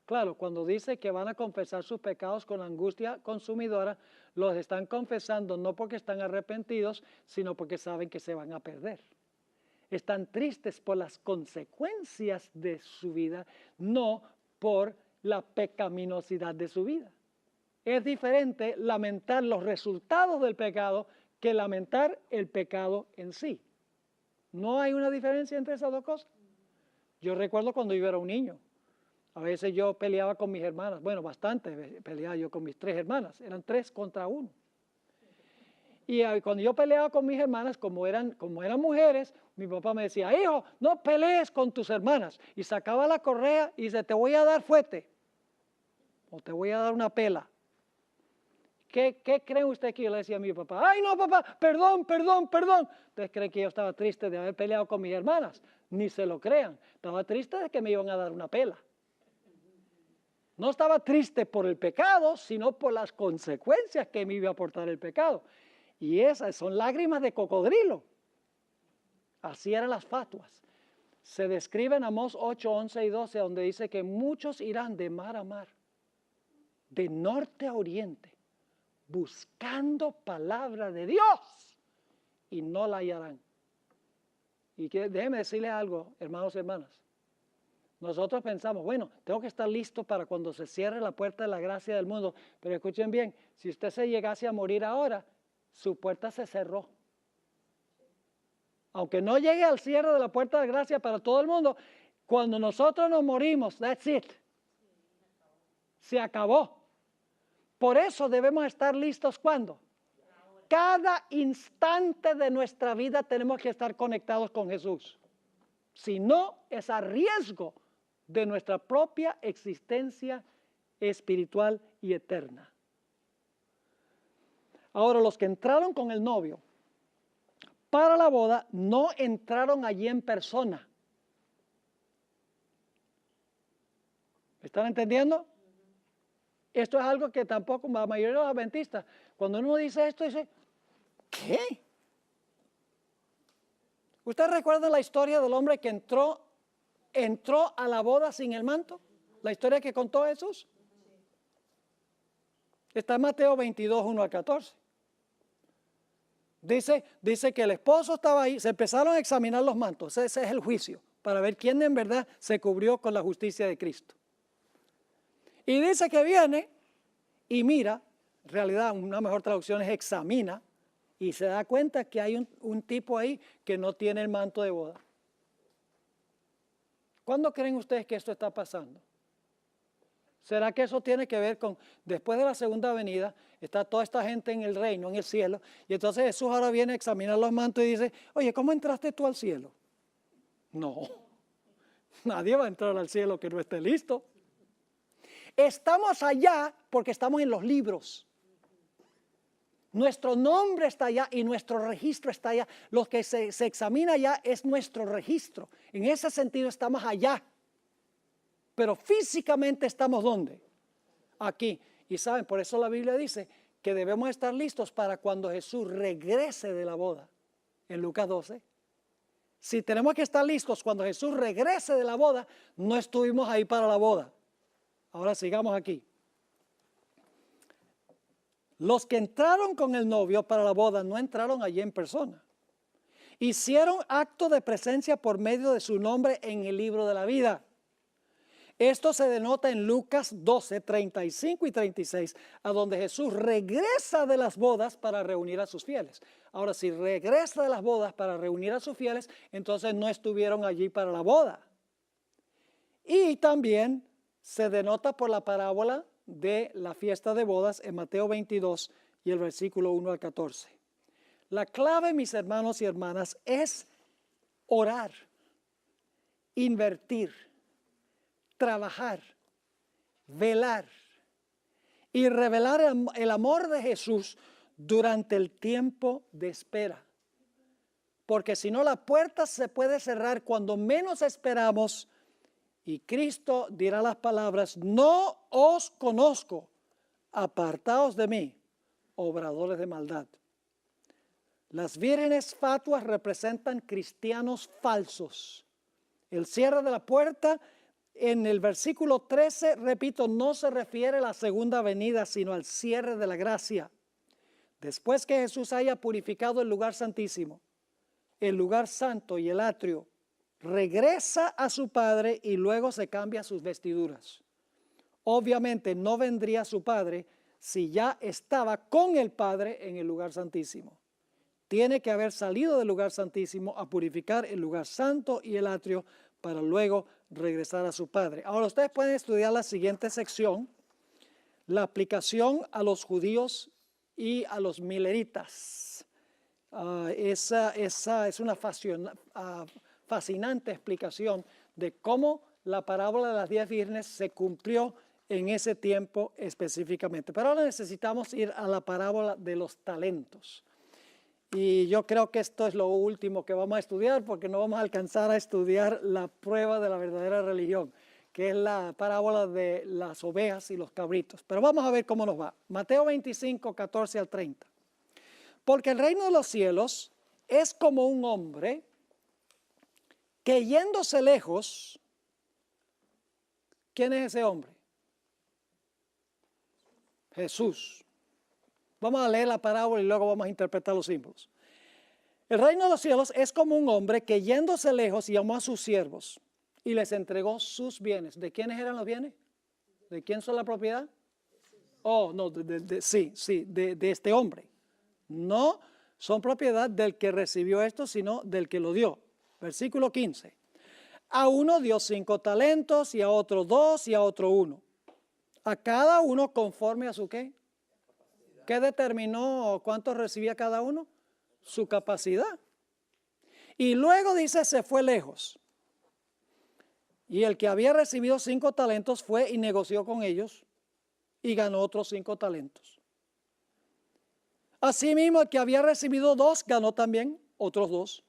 Claro, cuando dice que van a confesar sus pecados con angustia consumidora, los están confesando no porque están arrepentidos, sino porque saben que se van a perder. Están tristes por las consecuencias de su vida, no por la pecaminosidad de su vida. Es diferente lamentar los resultados del pecado que lamentar el pecado en sí. ¿No hay una diferencia entre esas dos cosas? Yo recuerdo cuando yo era un niño. A veces yo peleaba con mis hermanas. Bueno, bastante peleaba yo con mis 3 hermanas. Eran 3 contra 1. Y cuando yo peleaba con mis hermanas, como eran mujeres, mi papá me decía, hijo, no pelees con tus hermanas. Y sacaba la correa y dice, te voy a dar fuete. O te voy a dar una pela. ¿Qué cree usted que yo le decía a mi papá? Ay, no, papá, perdón. ¿Ustedes creen que yo estaba triste de haber peleado con mis hermanas? Ni se lo crean. Estaba triste de que me iban a dar una pela. No estaba triste por el pecado, sino por las consecuencias que me iba a aportar el pecado. Y esas son lágrimas de cocodrilo. Así eran las fatuas. Se describe en Amós 8, 11 y 12, donde dice que muchos irán de mar a mar, de norte a oriente, buscando palabra de Dios y no la hallarán. Y déjeme decirle algo, hermanos y hermanas. Nosotros pensamos, bueno, tengo que estar listo para cuando se cierre la puerta de la gracia del mundo. Pero escuchen bien, si usted se llegase a morir ahora, su puerta se cerró. Aunque no llegue al cierre de la puerta de la gracia para todo el mundo, cuando nosotros nos morimos, that's it. Se acabó. Por eso debemos estar listos ¿cuándo? Cada instante de nuestra vida tenemos que estar conectados con Jesús. Si no, es a riesgo de nuestra propia existencia espiritual y eterna. Ahora, los que entraron con el novio para la boda no entraron allí en persona. ¿Me están entendiendo? Esto es algo que tampoco la mayoría de los adventistas, cuando uno dice esto, dice, ¿qué? ¿Usted recuerda la historia del hombre que entró a la boda sin el manto? La historia que contó Jesús. Está en Mateo 22, 1 al 14. Dice que el esposo estaba ahí, se empezaron a examinar los mantos, ese es el juicio, para ver quién en verdad se cubrió con la justicia de Cristo. Y dice que viene y mira, en realidad una mejor traducción es examina, y se da cuenta que hay un tipo ahí que no tiene el manto de boda. ¿Cuándo creen ustedes que esto está pasando? ¿Será que eso tiene que ver con, después de la segunda venida, está toda esta gente en el reino, en el cielo, y entonces Jesús ahora viene a examinar los mantos y dice, oye, ¿cómo entraste tú al cielo? No, nadie va a entrar al cielo que no esté listo. Estamos allá porque estamos en los libros. Nuestro nombre está allá y nuestro registro está allá. Lo que se examina allá es nuestro registro. En ese sentido estamos allá. Pero físicamente estamos ¿dónde? Aquí. Y saben, por eso la Biblia dice que debemos estar listos para cuando Jesús regrese de la boda. En Lucas 12. Si tenemos que estar listos cuando Jesús regrese de la boda, no estuvimos ahí para la boda. Ahora sigamos aquí. Los que entraron con el novio para la boda no entraron allí en persona. Hicieron acto de presencia por medio de su nombre en el libro de la vida. Esto se denota en Lucas 12, 35 y 36, a donde Jesús regresa de las bodas para reunir a sus fieles. Ahora, si regresa de las bodas para reunir a sus fieles, entonces no estuvieron allí para la boda. Y también se denota por la parábola de la fiesta de bodas en Mateo 22 y el versículo 1 al 14. La clave, mis hermanos y hermanas, es orar, invertir, trabajar, velar y revelar el amor de Jesús durante el tiempo de espera. Porque si no, la puerta se puede cerrar cuando menos esperamos y Cristo dirá las palabras: no os conozco, apartaos de mí, obradores de maldad. Las vírgenes fatuas representan cristianos falsos. El cierre de la puerta en el versículo 13, repito, no se refiere a la segunda venida, sino al cierre de la gracia. Después que Jesús haya purificado el lugar santísimo, el lugar santo y el atrio, regresa a su Padre y luego se cambia sus vestiduras. Obviamente no vendría su Padre si ya estaba con el Padre en el lugar santísimo. Tiene que haber salido del lugar santísimo a purificar el lugar santo y el atrio para luego regresar a su Padre. Ahora ustedes pueden estudiar la siguiente sección, la aplicación a los judíos y a los mileritas. Esa es una fascinante explicación de cómo la parábola de las 10 vírgenes se cumplió en ese tiempo específicamente. Pero ahora necesitamos ir a la parábola de los talentos. Y yo creo que esto es lo último que vamos a estudiar, porque no vamos a alcanzar a estudiar la prueba de la verdadera religión, que es la parábola de las ovejas y los cabritos. Pero vamos a ver cómo nos va. Mateo 25, 14 al 30. Porque el reino de los cielos es como un hombre que yéndose lejos, ¿quién es ese hombre? Jesús. Vamos a leer la parábola y luego vamos a interpretar los símbolos. El reino de los cielos es como un hombre que yéndose lejos llamó a sus siervos y les entregó sus bienes. ¿De quiénes eran los bienes? ¿De quién son la propiedad? Oh, no, de este hombre. No son propiedad del que recibió esto, sino del que lo dio. Versículo 15. A uno dio 5 talentos, y a otro 2, y a otro 1. A cada uno conforme a su ¿qué? ¿Qué determinó cuánto recibía cada uno? Su capacidad. Y luego dice, se fue lejos. Y el que había recibido 5 talentos fue y negoció con ellos y ganó otros 5 talentos. Asimismo, el que había recibido 2 ganó también otros 2.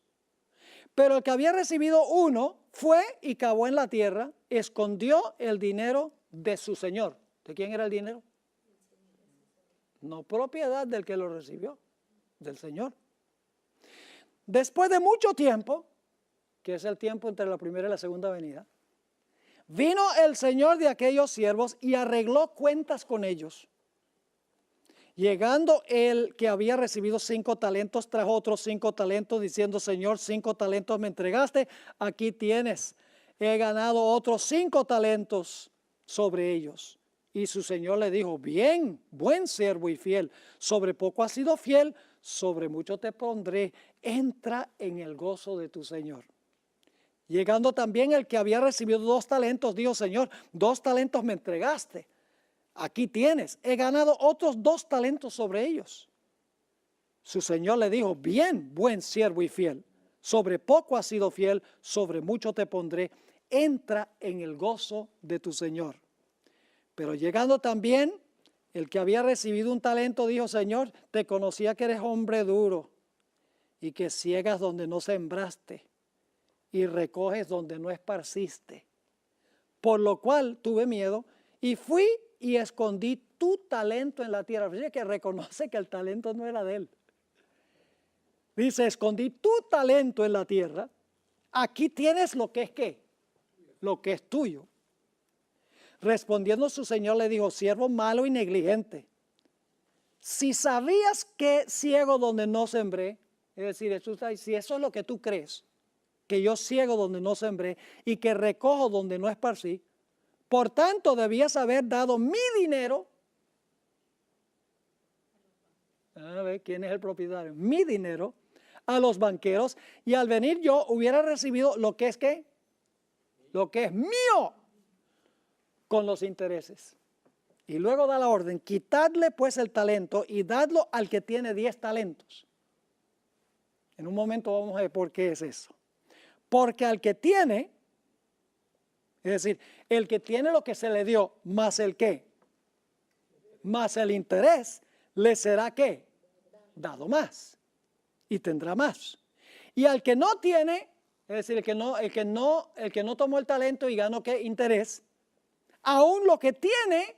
Pero el que había recibido 1 fue y cavó en la tierra, escondió el dinero de su señor. ¿De quién era el dinero? No propiedad del que lo recibió, del Señor. Después de mucho tiempo, que es el tiempo entre la primera y la segunda venida, vino el Señor de aquellos siervos y arregló cuentas con ellos. Llegando el que había recibido 5 talentos, trajo otros 5 talentos, diciendo: Señor, 5 talentos me entregaste, aquí tienes, he ganado otros 5 talentos sobre ellos. Y su señor le dijo: bien, buen siervo y fiel, sobre poco has sido fiel, sobre mucho te pondré, entra en el gozo de tu señor. Llegando también el que había recibido 2 talentos, dijo: Señor, 2 talentos me entregaste, aquí tienes, he ganado otros 2 talentos sobre ellos. Su señor le dijo: bien, buen siervo y fiel, sobre poco has sido fiel, sobre mucho te pondré, entra en el gozo de tu señor. Pero llegando también el que había recibido 1 talento, dijo: Señor, te conocía que eres hombre duro y que ciegas donde no sembraste y recoges donde no esparciste. Por lo cual tuve miedo y fui y escondí tu talento en la tierra. Fíjate que reconoce que el talento no era de él. Dice: escondí tu talento en la tierra. Aquí tienes lo que es ¿qué? Lo que es tuyo. Respondiendo su señor le dijo: siervo malo y negligente, si sabías que ciego donde no sembré, es decir, si eso es lo que tú crees, que yo ciego donde no sembré y que recojo donde no esparcí, por tanto debías haber dado mi dinero. A ver, ¿quién es el propietario? Mi dinero a los banqueros, y al venir yo hubiera recibido lo que es ¿qué? Lo que es mío, con los intereses. Y luego da la orden: quitadle pues el talento y dadlo al que tiene 10 talentos. En un momento vamos a ver por qué es eso. Porque al que tiene, es decir, el que tiene lo que se le dio, más el qué, mas el interés le será ¿qué? Dado más y tendrá más. Y al que no tiene, es decir, el que no tomó el talento y ganó ¿qué? Interés, aún lo que tiene,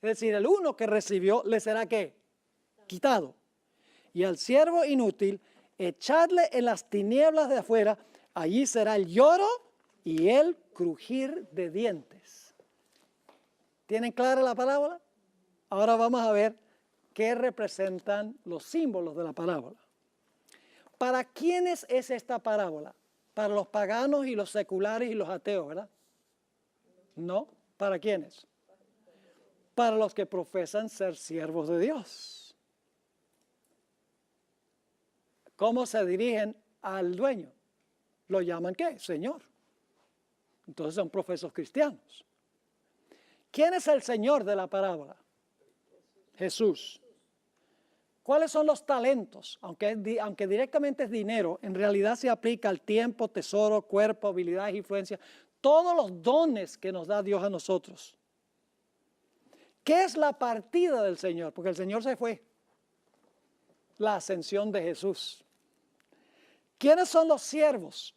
es decir, el uno que recibió, le será ¿qué? Quitado. Y al siervo inútil, echadle en las tinieblas de afuera, allí será el lloro y el crujir de dientes. ¿Tienen clara la parábola? Ahora vamos a ver qué representan los símbolos de la parábola. ¿Para quiénes es esta parábola? Para los paganos y los seculares y los ateos, ¿verdad? No, ¿para quiénes? Para los que profesan ser siervos de Dios. ¿Cómo se dirigen al dueño? ¿Lo llaman qué? Señor. Entonces son profesos cristianos. ¿Quién es el Señor de la parábola? Jesús. ¿Cuáles son los talentos? Aunque directamente es dinero, en realidad se aplica al tiempo, tesoro, cuerpo, habilidades, influencia, todos los dones que nos da Dios a nosotros. ¿Qué es la partida del Señor? Porque el Señor se fue. La ascensión de Jesús. ¿Quiénes son los siervos?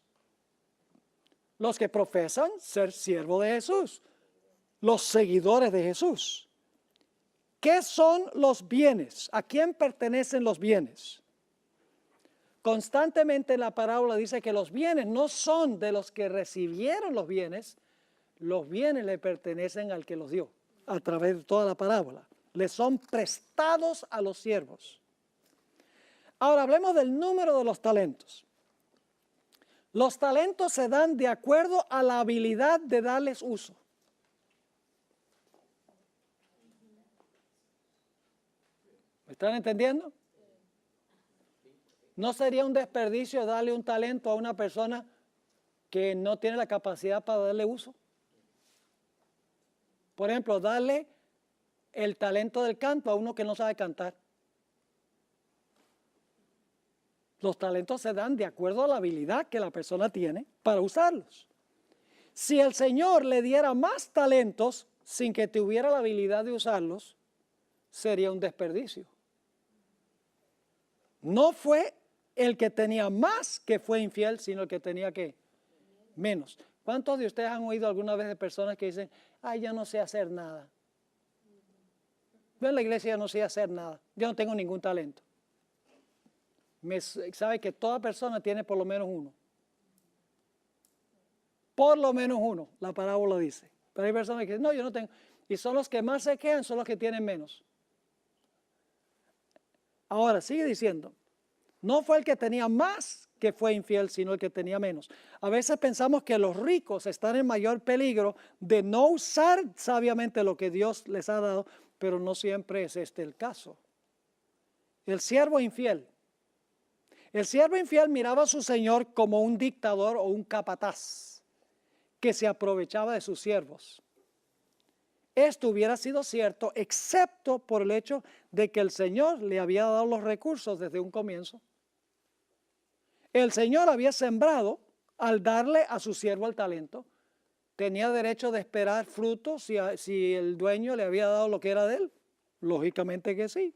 Los que profesan ser siervos de Jesús. Los seguidores de Jesús. ¿Qué son los bienes? ¿A quién pertenecen los bienes? Constantemente en la parábola dice que los bienes no son de los que recibieron los bienes le pertenecen al que los dio, a través de toda la parábola. Les son prestados a los siervos. Ahora hablemos del número de los talentos. Los talentos se dan de acuerdo a la habilidad de darles uso. ¿Me están entendiendo? ¿No sería un desperdicio darle un talento a una persona que no tiene la capacidad para darle uso? Por ejemplo, darle el talento del canto a uno que no sabe cantar. Los talentos se dan de acuerdo a la habilidad que la persona tiene para usarlos. Si el Señor le diera más talentos sin que tuviera la habilidad de usarlos, sería un desperdicio. No fue el que tenía más que fue infiel, sino el que tenía ¿qué? Menos. ¿Cuántos de ustedes han oído alguna vez de personas que dicen, ay, yo no sé hacer nada? Yo en la iglesia no sé hacer nada, yo no tengo ningún talento. Sabe que toda persona tiene por lo menos uno. Por lo menos uno, la parábola dice. Pero hay personas que dicen, no, yo no tengo. Y son los que más se quedan, son los que tienen menos. Ahora, sigue diciendo, no fue el que tenía más que fue infiel, sino el que tenía menos. A veces pensamos que los ricos están en mayor peligro de no usar sabiamente lo que Dios les ha dado, pero no siempre es este el caso. El siervo infiel miraba a su señor como un dictador o un capataz que se aprovechaba de sus siervos. Esto hubiera sido cierto, excepto por el hecho de que el Señor le había dado los recursos desde un comienzo. El Señor había sembrado al darle a su siervo el talento. ¿Tenía derecho de esperar frutos si el dueño le había dado lo que era de él? Lógicamente que sí.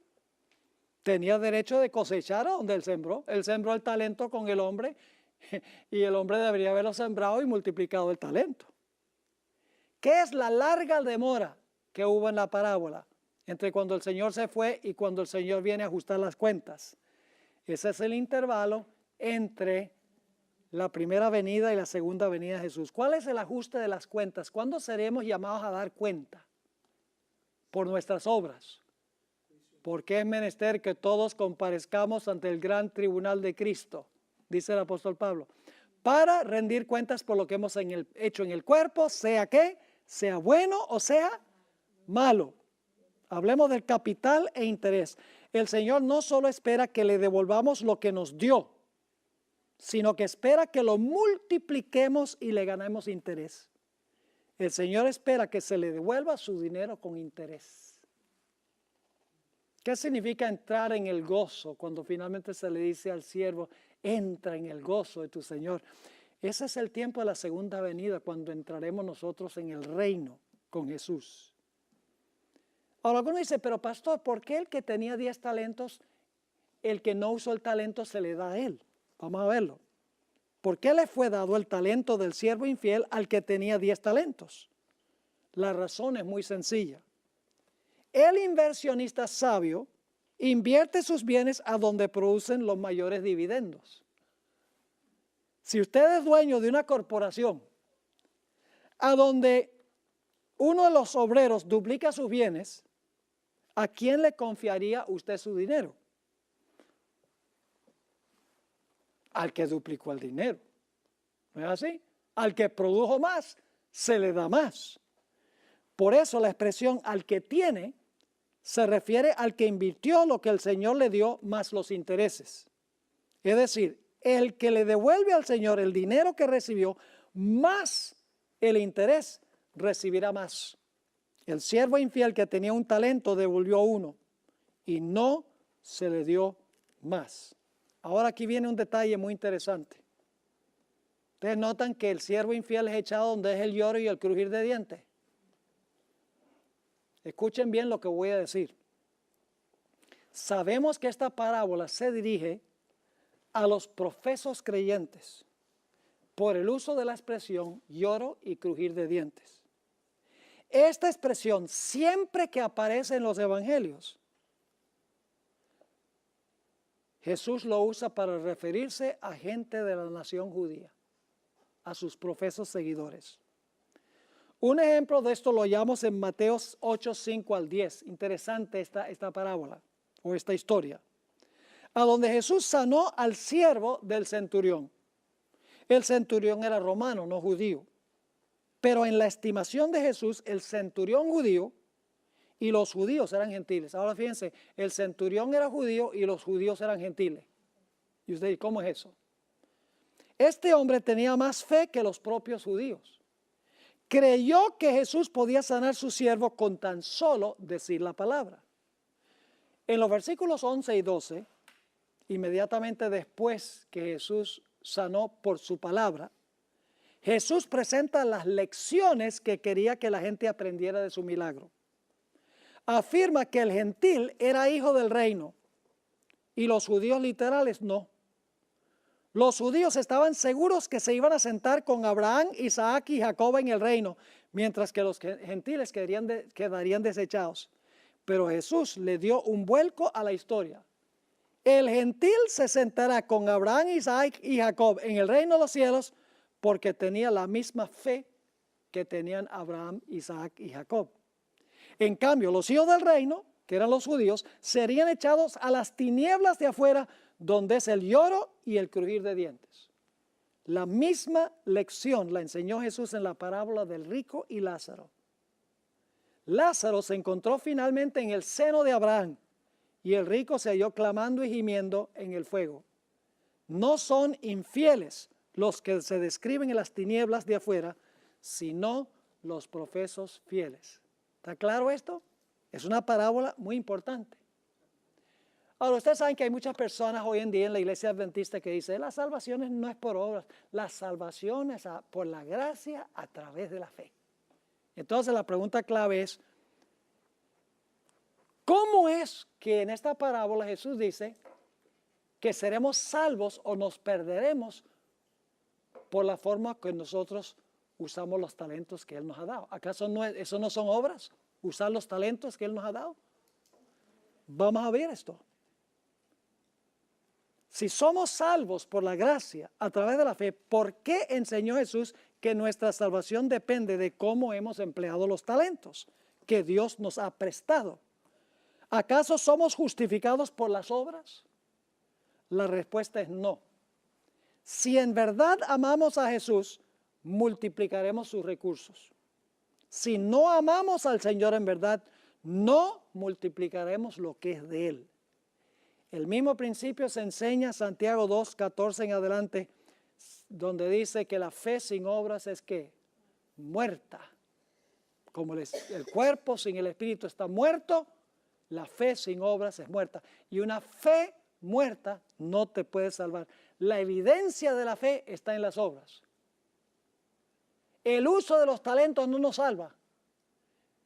Tenía derecho de cosechar a donde él sembró. Él sembró el talento con el hombre y el hombre debería haberlo sembrado y multiplicado el talento. ¿Qué es la larga demora que hubo en la parábola entre cuando el Señor se fue y cuando el Señor viene a ajustar las cuentas? Ese es el intervalo entre la primera venida y la segunda venida de Jesús. ¿Cuál es el ajuste de las cuentas? ¿Cuándo seremos llamados a dar cuenta? Por nuestras obras. Porque es menester que todos comparezcamos ante el gran tribunal de Cristo, dice el apóstol Pablo, para rendir cuentas por lo que hemos hecho en el cuerpo, sea que sea bueno o sea malo. Hablemos del capital e interés. El Señor no solo espera que le devolvamos lo que nos dio, sino que espera que lo multipliquemos y le ganemos interés. El Señor espera que se le devuelva su dinero con interés. ¿Qué significa entrar en el gozo cuando finalmente se le dice al siervo, entra en el gozo de tu Señor? Ese es el tiempo de la segunda venida, cuando entraremos nosotros en el reino con Jesús. Ahora alguno dice, pero pastor, ¿por qué el que tenía 10 talentos, el que no usó el talento se le da a él? Vamos a verlo. ¿Por qué le fue dado el talento del siervo infiel al que tenía 10 talentos? La razón es muy sencilla. El inversionista sabio invierte sus bienes a donde producen los mayores dividendos. Si usted es dueño de una corporación a donde uno de los obreros duplica sus bienes, ¿a quién le confiaría usted su dinero? Al que duplicó el dinero. ¿No es así? Al que produjo más, se le da más. Por eso la expresión al que tiene se refiere al que invirtió lo que el Señor le dio más los intereses. Es decir, el que le devuelve al Señor el dinero que recibió más el interés, recibirá más. El siervo infiel que tenía un talento devolvió uno y no se le dio más. Ahora aquí viene un detalle muy interesante. Ustedes notan que el siervo infiel es echado donde es el lloro y el crujir de dientes. Escuchen bien lo que voy a decir. Sabemos que esta parábola se dirige a los profesos creyentes por el uso de la expresión lloro y crujir de dientes. Esta expresión siempre que aparece en los evangelios, Jesús lo usa para referirse a gente de la nación judía, a sus profesos seguidores. Un ejemplo de esto lo hallamos en Mateo 8, 5 al 10. Interesante esta parábola o esta historia. A donde Jesús sanó al siervo del centurión. El centurión era romano, no judío. Pero en la estimación de Jesús, el centurión judío y los judíos eran gentiles. Ahora fíjense, el centurión era judío y los judíos eran gentiles. Y usted dice, ¿cómo es eso? Este hombre tenía más fe que los propios judíos. Creyó que Jesús podía sanar su siervo con tan solo decir la palabra. En los versículos 11 y 12, inmediatamente después que Jesús sanó por su palabra, Jesús presenta las lecciones que quería que la gente aprendiera de su milagro. Afirma que el gentil era hijo del reino y los judíos literales no. Los judíos estaban seguros que se iban a sentar con Abraham, Isaac y Jacob en el reino, mientras que los gentiles quedarían desechados. Pero Jesús le dio un vuelco a la historia. El gentil se sentará con Abraham, Isaac y Jacob en el reino de los cielos porque tenía la misma fe que tenían Abraham, Isaac y Jacob. En cambio, los hijos del reino, que eran los judíos, serían echados a las tinieblas de afuera, donde es el lloro y el crujir de dientes. La misma lección la enseñó Jesús en la parábola del rico y Lázaro. Lázaro se encontró finalmente en el seno de Abraham y el rico se halló clamando y gimiendo en el fuego. No son infieles los que se describen en las tinieblas de afuera, sino los profesos fieles. ¿Está claro esto? Es una parábola muy importante. Ahora, ustedes saben que hay muchas personas hoy en día en la iglesia adventista que dicen, la salvación no es por obras, la salvación es por la gracia a través de la fe. Entonces la pregunta clave es, ¿cómo es que en esta parábola Jesús dice que seremos salvos o nos perderemos por la forma que nosotros usamos los talentos que Él nos ha dado? ¿Acaso eso no son obras? ¿Usar los talentos que Él nos ha dado? Vamos a ver esto. Si somos salvos por la gracia a través de la fe, ¿por qué enseñó Jesús que nuestra salvación depende de cómo hemos empleado los talentos que Dios nos ha prestado? ¿Acaso somos justificados por las obras? La respuesta es no. Si en verdad amamos a Jesús, multiplicaremos sus recursos. Si no amamos al Señor en verdad, no multiplicaremos lo que es de Él. El mismo principio se enseña Santiago 2, 14 en adelante, donde dice que la fe sin obras es ¿qué? Muerta. Como el cuerpo sin el espíritu está muerto, la fe sin obras es muerta. Y una fe muerta no te puede salvar. La evidencia de la fe está en las obras. El uso de los talentos no nos salva.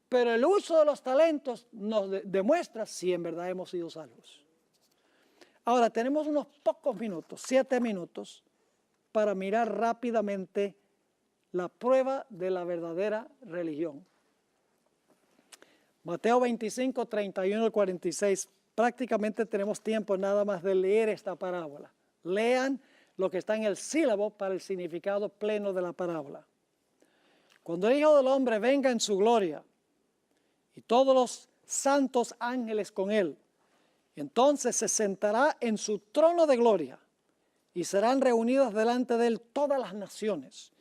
Pero el uso de los talentos nos demuestra si en verdad hemos sido salvos. Ahora tenemos unos pocos minutos, 7 minutos, para mirar rápidamente la prueba de la verdadera religión. Mateo 25, 31 al 46. Prácticamente tenemos tiempo nada más de leer esta parábola. Lean lo que está en el sílabo para el significado pleno de la parábola. Cuando el Hijo del Hombre venga en su gloria y todos los santos ángeles con él, entonces se sentará en su trono de gloria y serán reunidas delante de él todas las naciones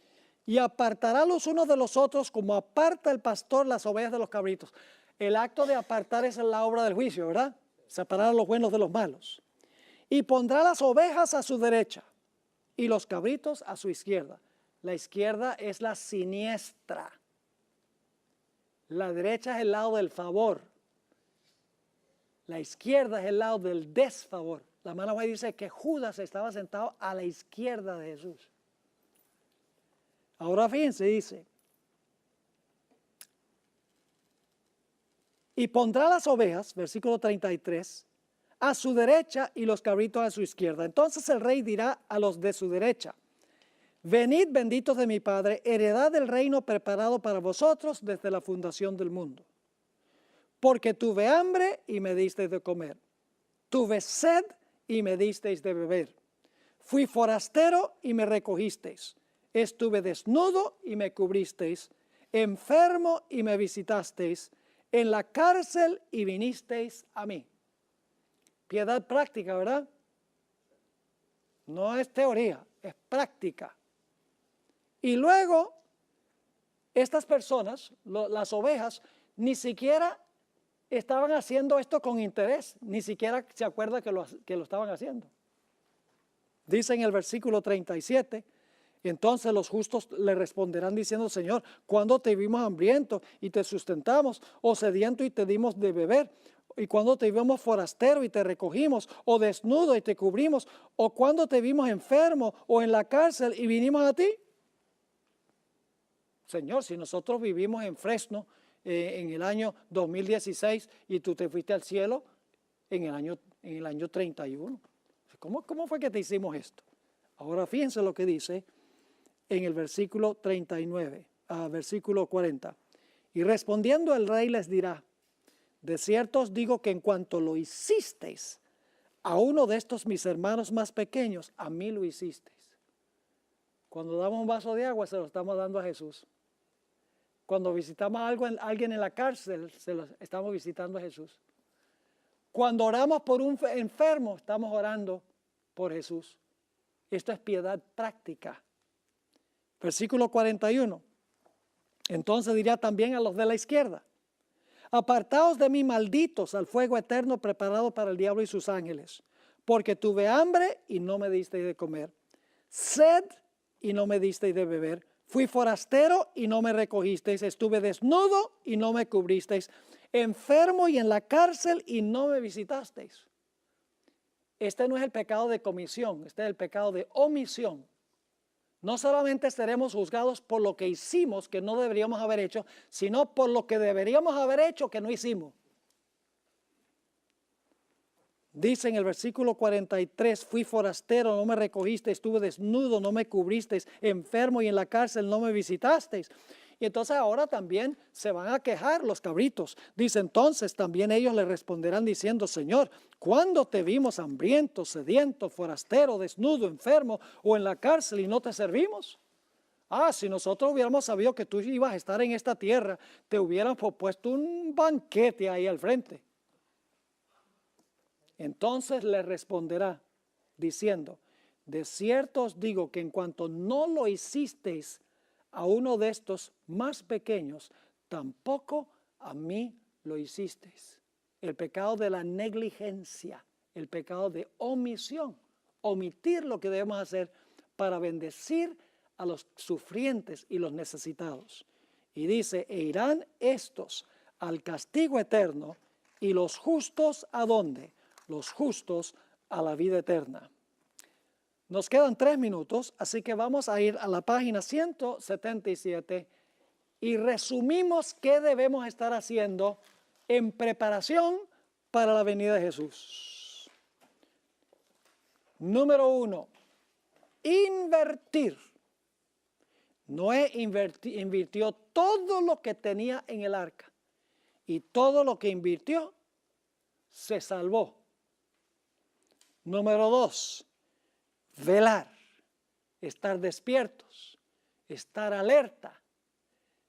y apartará los unos de los otros como aparta el pastor las ovejas de los cabritos. El acto de apartar es la obra del juicio, ¿verdad? Separar a los buenos de los malos. Y pondrá las ovejas a su derecha y los cabritos a su izquierda. La izquierda es la siniestra. La derecha es el lado del favor. La izquierda es el lado del desfavor. La hermana White dice que Judas estaba sentado a la izquierda de Jesús. Ahora fíjense, dice. Y pondrá las ovejas, versículo 33, a su derecha y los cabritos a su izquierda. Entonces el rey dirá a los de su derecha: venid benditos de mi Padre, heredad del reino preparado para vosotros desde la fundación del mundo. Porque tuve hambre y me disteis de comer, tuve sed y me disteis de beber, fui forastero y me recogisteis, estuve desnudo y me cubristeis, enfermo y me visitasteis, en la cárcel y vinisteis a mí. Piedad práctica, ¿verdad? No es teoría, es práctica. Y luego, estas personas, las ovejas, ni siquiera estaban haciendo esto con interés, ni siquiera se acuerda que lo estaban haciendo. Dice en el versículo 37, entonces los justos le responderán diciendo: Señor, ¿cuándo te vimos hambriento y te sustentamos, o sediento y te dimos de beber? ¿Y cuándo te vimos forastero y te recogimos, o desnudo y te cubrimos? ¿O cuándo te vimos enfermo o en la cárcel y vinimos a ti? Señor, si nosotros vivimos en Fresno en el año 2016 y tú te fuiste al cielo en el año 31. ¿Cómo fue que te hicimos esto? Ahora fíjense lo que dice en el versículo 39, versículo 40. Y respondiendo el rey les dirá: de cierto os digo que en cuanto lo hicisteis a uno de estos mis hermanos más pequeños, a mí lo hicisteis. Cuando damos un vaso de agua se lo estamos dando a Jesús. Cuando visitamos a alguien en la cárcel, se lo estamos visitando a Jesús. Cuando oramos por un enfermo, estamos orando por Jesús. Esto es piedad práctica. Versículo 41. Entonces dirá también a los de la izquierda: apartaos de mí, malditos, al fuego eterno preparado para el diablo y sus ángeles, porque tuve hambre y no me disteis de comer, sed y no me disteis de beber, fui forastero y no me recogisteis, estuve desnudo y no me cubristeis, enfermo y en la cárcel y no me visitasteis. Este no es el pecado de comisión, este es el pecado de omisión. No solamente seremos juzgados por lo que hicimos que no deberíamos haber hecho, sino por lo que deberíamos haber hecho que no hicimos. Dice en el versículo 43, fui forastero, no me recogiste, estuve desnudo, no me cubristeis, enfermo y en la cárcel no me visitasteis. Y entonces ahora también se van a quejar los cabritos. Dice entonces también ellos le responderán diciendo: Señor, ¿cuándo te vimos hambriento, sediento, forastero, desnudo, enfermo o en la cárcel y no te servimos? Si nosotros hubiéramos sabido que tú ibas a estar en esta tierra, te hubiéramos puesto un banquete ahí al frente. Entonces le responderá diciendo: de cierto os digo que en cuanto no lo hicisteis a uno de estos más pequeños, tampoco a mí lo hicisteis. El pecado de la negligencia, el pecado de omisión, omitir lo que debemos hacer para bendecir a los sufrientes y los necesitados. Y dice: e irán estos al castigo eterno y los justos ¿a dónde? Los justos a la vida eterna. Nos quedan 3 minutos, así que vamos a ir a la página 177 y resumimos qué debemos estar haciendo en preparación para la venida de Jesús. Número 1, invertir. Noé invirtió todo lo que tenía en el arca y todo lo que invirtió se salvó. Número 2, velar, estar despiertos, estar alerta.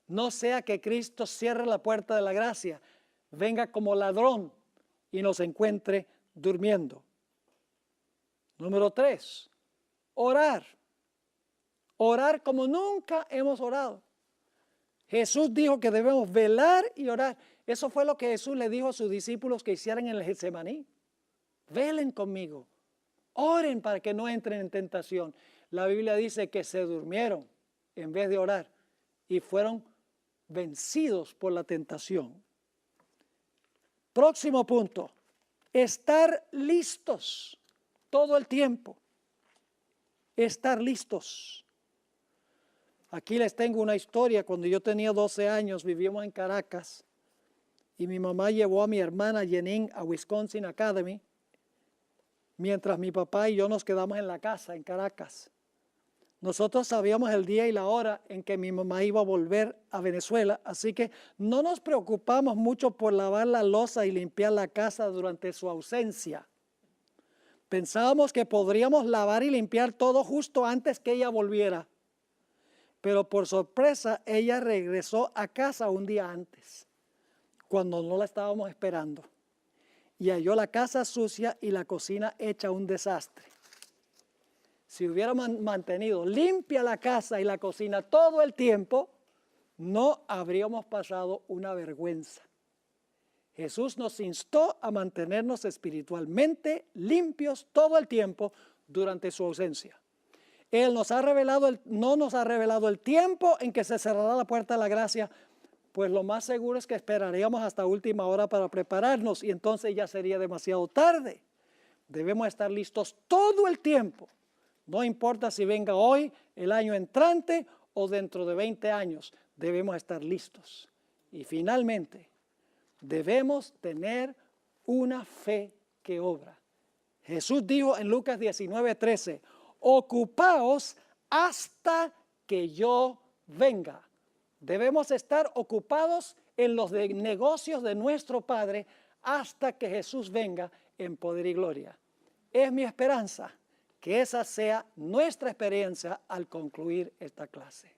No sea que Cristo cierre la puerta de la gracia, venga como ladrón y nos encuentre durmiendo. Número 3, orar. Orar como nunca hemos orado. Jesús dijo que debemos velar y orar. Eso fue lo que Jesús le dijo a sus discípulos que hicieran en el Getsemaní. Velen conmigo, oren para que no entren en tentación. La Biblia dice que se durmieron en vez de orar y fueron vencidos por la tentación. Próximo punto, estar listos todo el tiempo. Estar listos. Aquí les tengo una historia. Cuando yo tenía 12 años, vivíamos en Caracas y mi mamá llevó a mi hermana Jenin a Wisconsin Academy, mientras mi papá y yo nos quedamos en la casa en Caracas. Nosotros sabíamos el día y la hora en que mi mamá iba a volver a Venezuela, así que no nos preocupamos mucho por lavar la loza y limpiar la casa durante su ausencia. Pensábamos que podríamos lavar y limpiar todo justo antes que ella volviera. Pero por sorpresa, ella regresó a casa un día antes, cuando no la estábamos esperando. Y halló la casa sucia y la cocina hecha un desastre. Si hubiéramos mantenido limpia la casa y la cocina todo el tiempo, no habríamos pasado una vergüenza. Jesús nos instó a mantenernos espiritualmente limpios todo el tiempo durante su ausencia. Él nos ha revelado no nos ha revelado el tiempo en que se cerrará la puerta de la gracia, pues lo más seguro es que esperaríamos hasta última hora para prepararnos y entonces ya sería demasiado tarde. Debemos estar listos todo el tiempo. No importa si venga hoy, el año entrante o dentro de 20 años, debemos estar listos. Y finalmente, debemos tener una fe que obra. Jesús dijo en Lucas 19:13, ocupaos hasta que yo venga. Debemos estar ocupados en los negocios de nuestro Padre hasta que Jesús venga en poder y gloria. Es mi esperanza que esa sea nuestra experiencia al concluir esta clase.